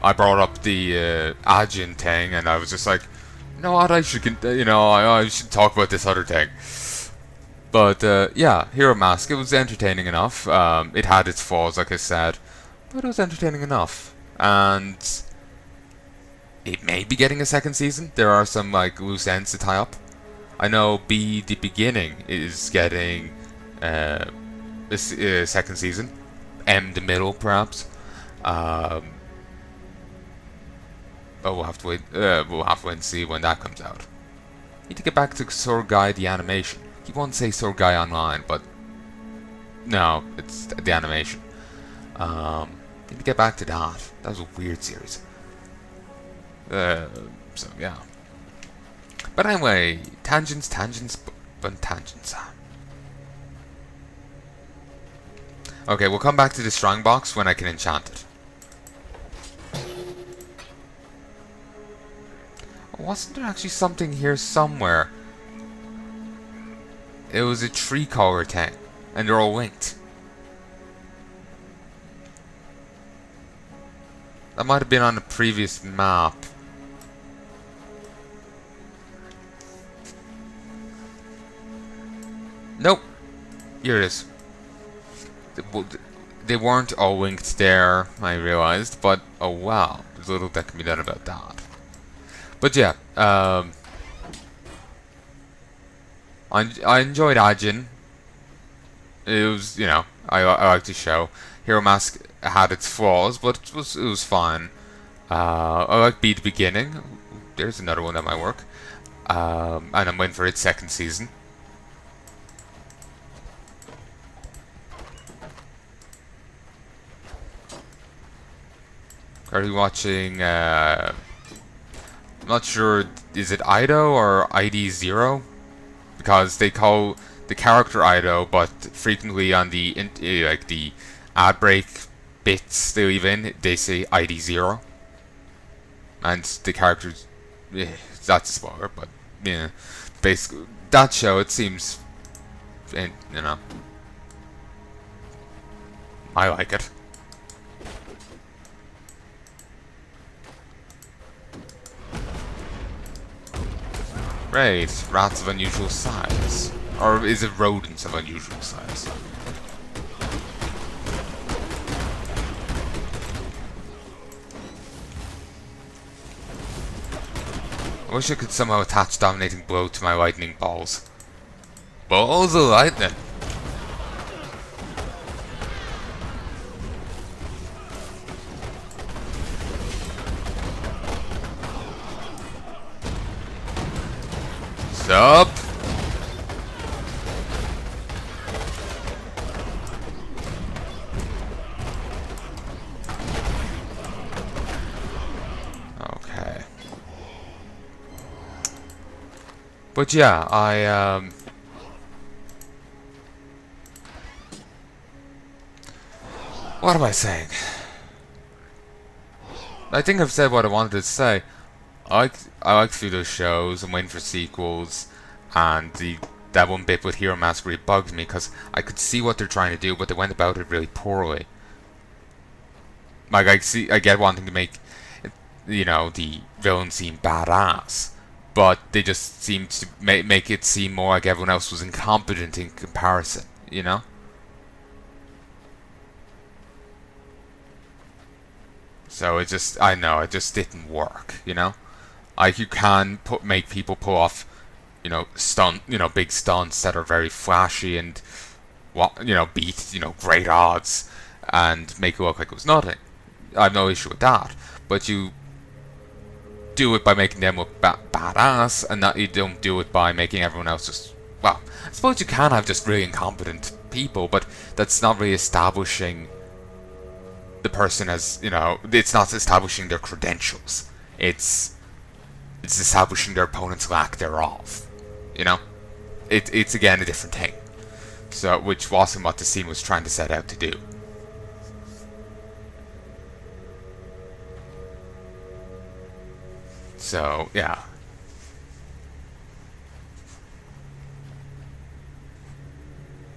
I brought up the Ajin thing, and I was just like, you know what, I should, I should talk about this other thing. But yeah, Hero Mask, it was entertaining enough. It had its flaws, like I said, but it was entertaining enough. And it may be getting a second season. There are some like loose ends to tie up. I know the beginning is getting this second season. The middle, perhaps. But we'll have to wait. We'll have to wait and see when that comes out. Need to get back to Surgai the animation. You won't say Surgai Online, but no, it's the animation. Need to get back to that. That was a weird series. So yeah. But anyway, tangents, but tangents. Okay, we'll come back to the strong box when I can enchant it. Wasn't there actually something here somewhere? It was a tree collar thing, and they're all linked. That might have been on the previous map. Nope. Here it is. They weren't all linked there, I realized, but oh wow, there's little that can be done about that. But yeah, I enjoyed Ajin. It was, I liked the show. Hero Mask had its flaws, but it was fine. I like Be the Beginning. There's another one that might work. And I'm waiting for its second season. Are you watching? I'm not sure. Is it Ido or ID0? Because they call the character Ido, but frequently on the like the ad break bits they leave in, they say ID0. And the characters, that's a spoiler, but yeah, basically that show, it seems, I like it. Right, rats of unusual size. Or is it rodents of unusual size? I wish I could somehow attach Dominating Blow to my lightning balls. Balls of lightning! Sup? Okay. But yeah, what am I saying? I think I've said what I wanted to say. I like through those shows. I'm waiting for sequels, and that one bit with Hero Mask really bugged me because I could see what they're trying to do, but they went about it really poorly. Like I get wanting to make, the villain seem badass, but they just seemed to make it seem more like everyone else was incompetent in comparison. So it just didn't work. Like you can make people pull off, big stunts that are very flashy and beat, great odds and make it look like it was nothing. I have no issue with that, but you do it by making them look badass, and not you don't do it by making everyone else just. Well, I suppose you can have just really incompetent people, but that's not really establishing the person as it's not establishing their credentials. It's establishing their opponent's lack thereof. It's again a different thing. So, which wasn't what the scene was trying to set out to do. So, yeah.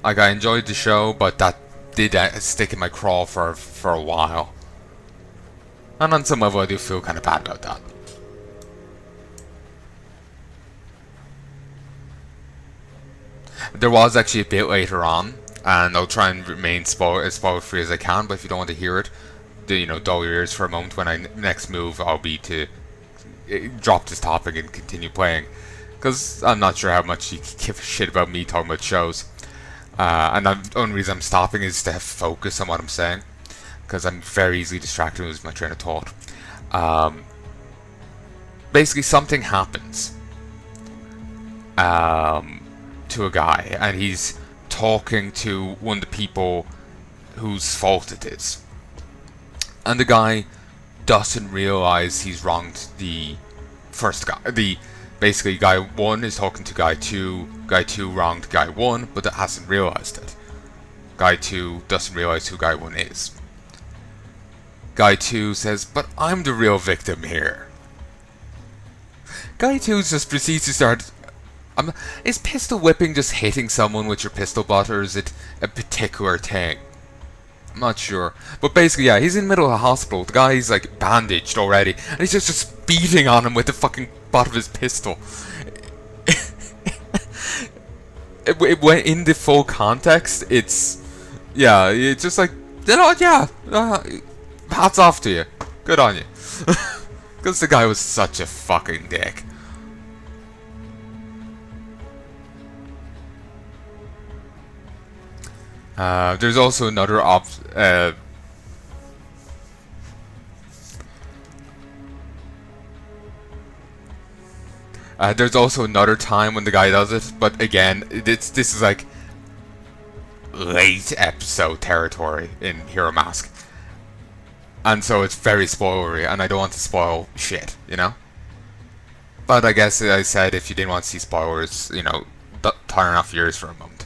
Like, I enjoyed the show, but that did stick in my craw for a while. And on some level I do feel kind of bad about that. There was actually a bit later on, and I'll try and remain as spoiler free as I can, but if you don't want to hear it, dull your ears for a moment. When I next move, I'll be to drop this topic and continue playing, because I'm not sure how much you give a shit about me talking about shows. And the only reason I'm stopping is to have focus on what I'm saying, because I'm very easily distracted and lose my train of thought. Basically, something happens to a guy, and he's talking to one of the people whose fault it is. And the guy doesn't realize he's wronged the first guy. Basically, guy 1 is talking to guy 2. Guy 2 wronged guy 1, but hasn't realized it. Guy 2 doesn't realize who guy 1 is. Guy 2 says, "But I'm the real victim here." Guy 2 just proceeds to start... is pistol whipping just hitting someone with your pistol butt, or is it a particular thing? I'm not sure. But basically, yeah, he's in the middle of a hospital. The guy's like bandaged already, and he's just beating on him with the fucking butt of his pistol. It went in the full context. It's just like, hats off to you. Good on you. Because the guy was such a fucking dick. There's also another there's also another time when the guy does it, but again, this is like late episode territory in Hero Mask, and so it's very spoilery, and I don't want to spoil shit, you know. But I guess I said if you didn't want to see spoilers, you know, turn off yours for a moment.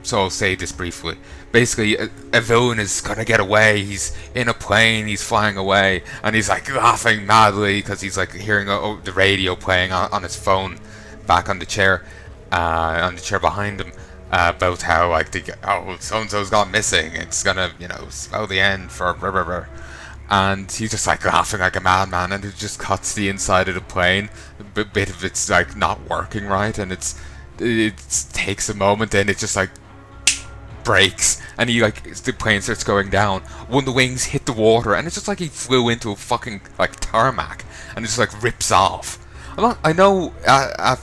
So I'll say this briefly. Basically, a villain is gonna get away. He's in a plane, he's flying away, and he's like laughing madly because he's like hearing the radio playing on his phone back on the chair behind him, about how like so-and-so's gone missing. It's gonna, you know, spell the end for blah, blah, blah. And he's just like laughing like a madman, and it just cuts the inside of the plane. A bit of it's like not working right, and it takes a moment, and it just like breaks, and the plane starts going down. One of the wings hit the water, and it's just like he flew into a fucking like tarmac, and it just like rips off. I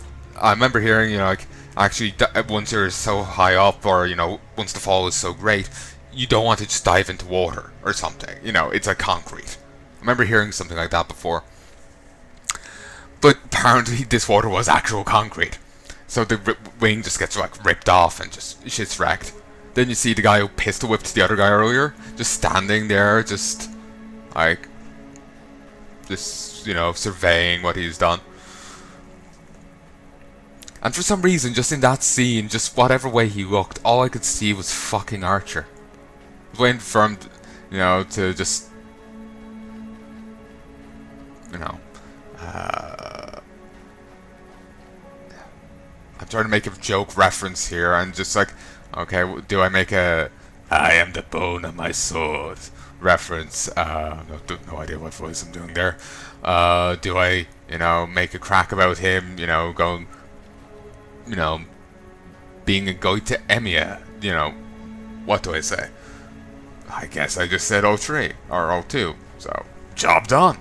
remember hearing, you know, like actually once you're so high up, or you know, once the fall is so great, you don't want to just dive into water or something. You know, it's like concrete. I remember hearing something like that before, but apparently this water was actual concrete. So the wing just gets like ripped off and just shit's wrecked. Then you see the guy who pistol whipped the other guy earlier, just standing there, just like, just, you know, surveying what he's done. And for some reason, just in that scene, just whatever way he looked, all I could see was fucking Archer. I was waiting for him, you know, to just, you know, I'm trying to make a joke reference here, and just like, okay, do I make a "I am the bone of my sword" reference? No idea what voice I'm doing there. Do I, you know, make a crack about him, you know, going, you know, being a guide to Heya? You know, what do I say? I guess I just said 03 or 02, so job done.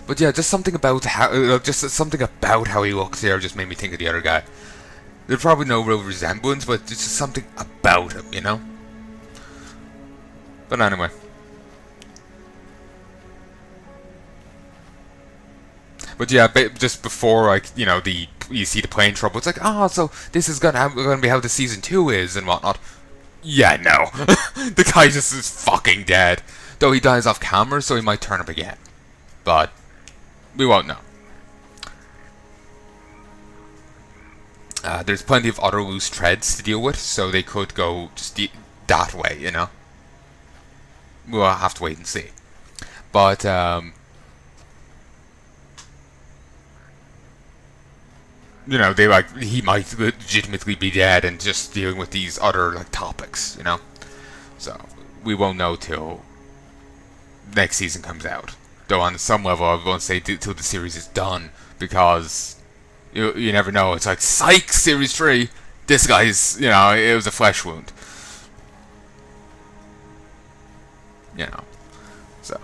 But yeah, just something about how he looks here just made me think of the other guy. There's probably no real resemblance, but it's just something about him, you know? But anyway. But yeah, just before, like, you know, you see the plane trouble, it's like, oh, so this is gonna be how the season 2 is and whatnot. Yeah, no. The guy just is fucking dead. Though he dies off camera, so he might turn up again. But we won't know. There's plenty of other loose threads to deal with, so they could go just that way, you know. We'll have to wait and see. But you know, he might legitimately be dead and just dealing with these other like topics, you know. So we won't know till next season comes out. Though on some level, I won't say till the series is done, because you never know. It's like, psych, series 3. This guy's, it was a flesh wound. So.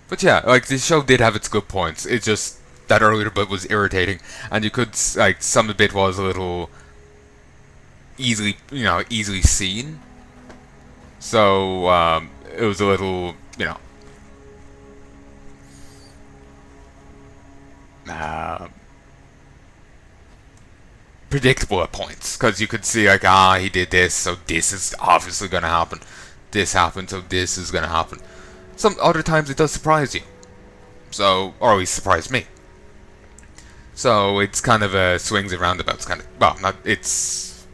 But yeah, like, the show did have its good points. It's just that earlier bit was irritating, and you could, like, some of the bit was a little easily seen. So, it was a little, predictable at points, because you could see, like, he did this, so this is obviously going to happen. This happened, so this is going to happen. Some other times it does surprise you. So, or at least surprise me. So, it's kind of a swings and roundabouts kind of, well, not, it's,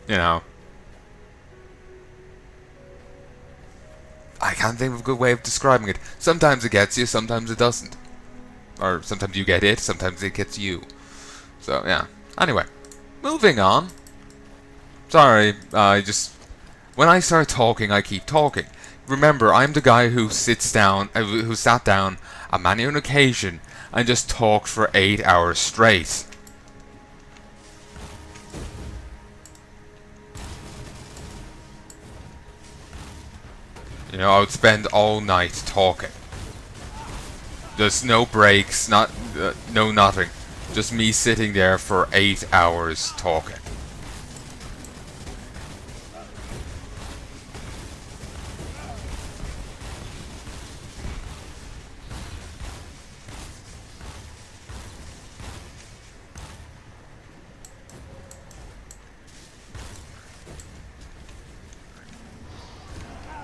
I can't think of a good way of describing it. Sometimes it gets you, sometimes it doesn't. Or sometimes you get it, sometimes it gets you. So, yeah. Anyway, moving on. Sorry, when I start talking, I keep talking. Remember, I'm the guy who sat down on many an occasion and just talked for 8 hours straight. I would spend all night talking. There's no breaks, no nothing. Just me sitting there for 8 hours talking.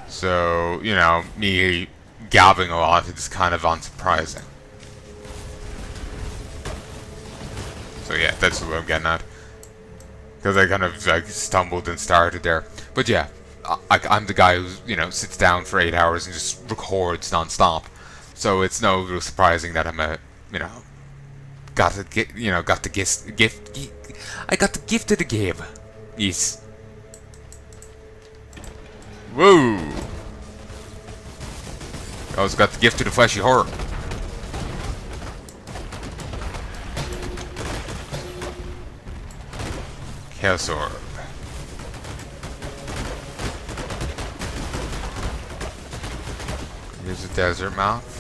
So, me gabbing a lot is kind of unsurprising. So yeah, that's what I'm getting at. Because I kind of like stumbled and started there. But yeah, I'm the guy who, sits down for 8 hours and just records non-stop. So it's no real surprising that I'm I got the gift of the gab. Yes. Whoa! I also got the gift of the fleshy horror. Chaos Orb. Here's a desert mouth.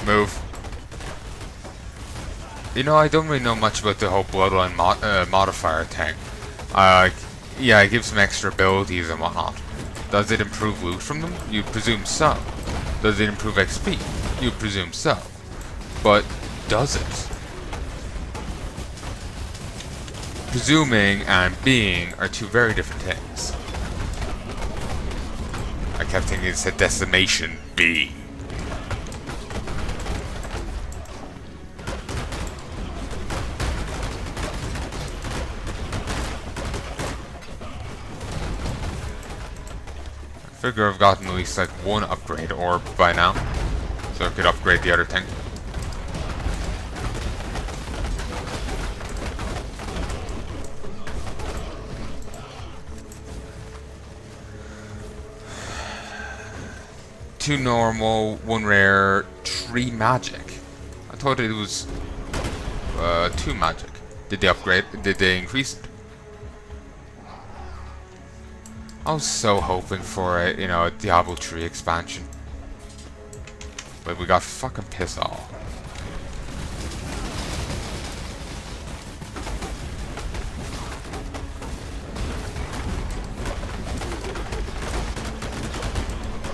Move. I don't really know much about the whole bloodline modifier thing. Yeah, it gives some extra abilities and whatnot. Does it improve loot from them? You'd presume so. Does it improve XP? You'd presume so. But does it? Presuming and being are two very different things. I kept thinking it said decimation B. I figure I've gotten at least like one upgrade orb by now, so I could upgrade the other thing. Two normal, one rare, 3 magic. I thought it was 2 magic. Did they upgrade? Did they increase it? I was so hoping for a, a Diablo 3 expansion. But we got fucking piss off.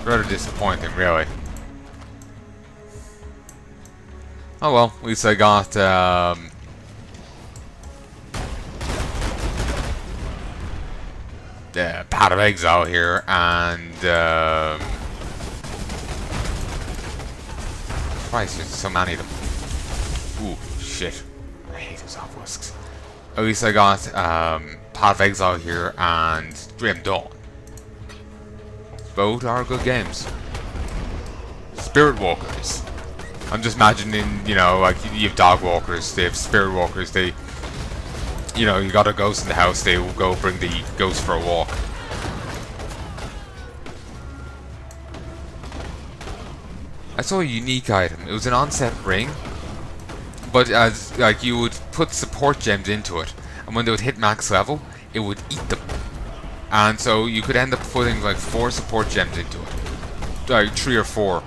Rather disappointing, really. Oh well, at least I got, Path of Exile here, and Christ, there's so many of them. Ooh, shit. I hate those obelisks. At least I got Path of Exile here and Grim Dawn. Both are good games. Spirit Walkers. I'm just imagining, you know, like you have Dog Walkers, they have Spirit Walkers, they, you know, you got a ghost in the house, they will go bring the ghost for a walk. I saw a unique item. It was an onset ring, but as like you would put support gems into it, and when they would hit max level, it would eat them. And so you could end up putting like 4 support gems into it, like 3 or 4,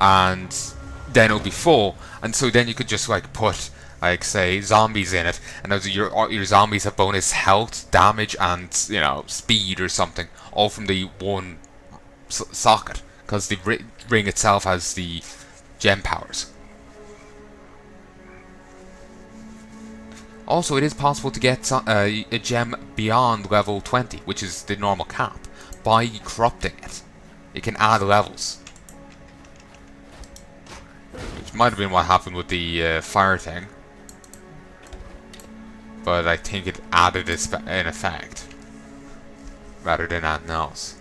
and then it would be full. And so then you could just like put, like, say, zombies in it, and as your zombies have bonus health, damage, and, you know, speed or something, all from the one socket, because the ring itself has the gem powers. Also, it is possible to get a gem beyond level 20, which is the normal cap, by corrupting it. It can add levels. Which might have been what happened with the fire thing. But I think it added this in effect, rather than anything else.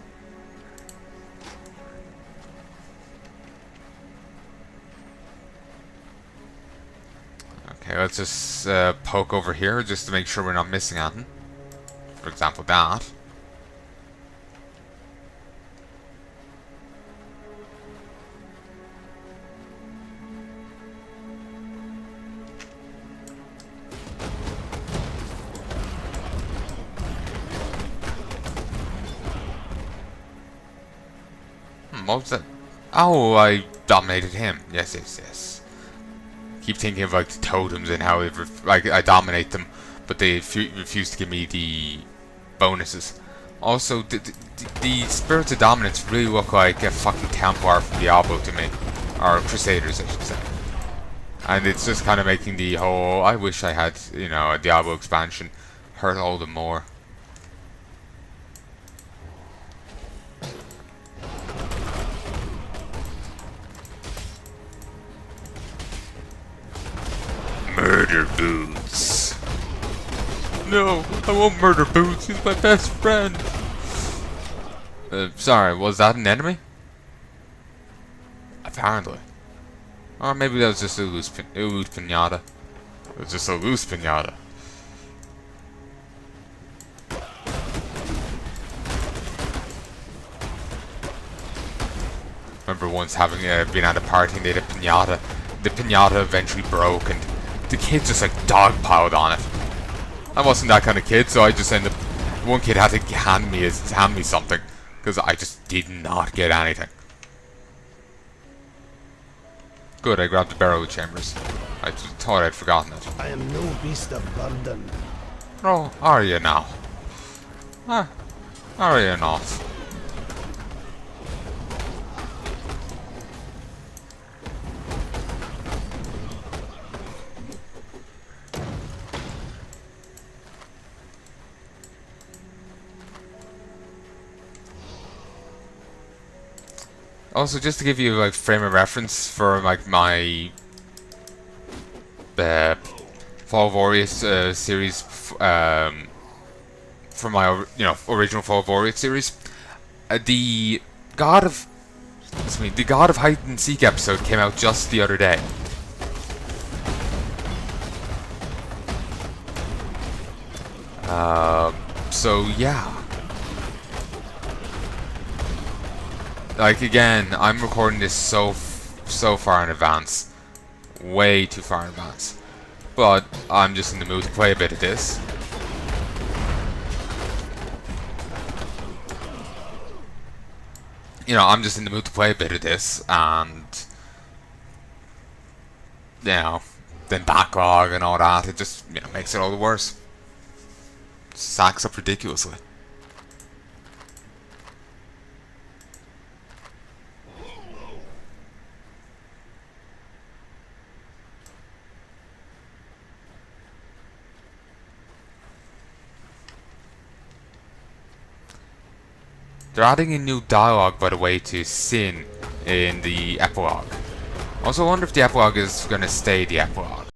Okay, let's just poke over here just to make sure we're not missing anything. For example, that. What was that? Oh, I dominated him. Yes, yes, yes. Keep thinking of like the totems and how like I dominate them, but they refuse to give me the bonuses. Also, the spirits of dominance really look like a fucking Templar from Diablo to me, or Crusaders, I should say. And it's just kind of making the whole I wish I had, you know, a Diablo expansion hurt all the more. Murder Boots. No, I won't murder Boots. He's my best friend. Sorry, was that an enemy? Apparently. Or maybe that was just a loose pinata. It was just a loose pinata. Remember once having been at a party and they had a pinata. The pinata eventually broke and the kids just like dogpiled on it. I wasn't that kind of kid, so I just ended up. One kid had to hand me something because I just did not get anything. Good, I grabbed the barrel chambers. I just thought I'd forgotten it. I am no beast of burden. Oh, are you now? Are you not? Also, just to give you like frame of reference for like my Fall of Oriath series, from my original Fall of Oriath series, the God of Hide and Seek episode came out just the other day. So yeah. Like again, I'm recording this so far in advance, way too far in advance. But I'm just in the mood to play a bit of this. You know, I'm just in the mood to play a bit of this, and you know, then backlog and all that. It just makes it all the worse. Stacks up ridiculously. They're adding a new dialogue, by the way, to Sin in the epilogue. Also, I wonder if the epilogue is going to stay the epilogue.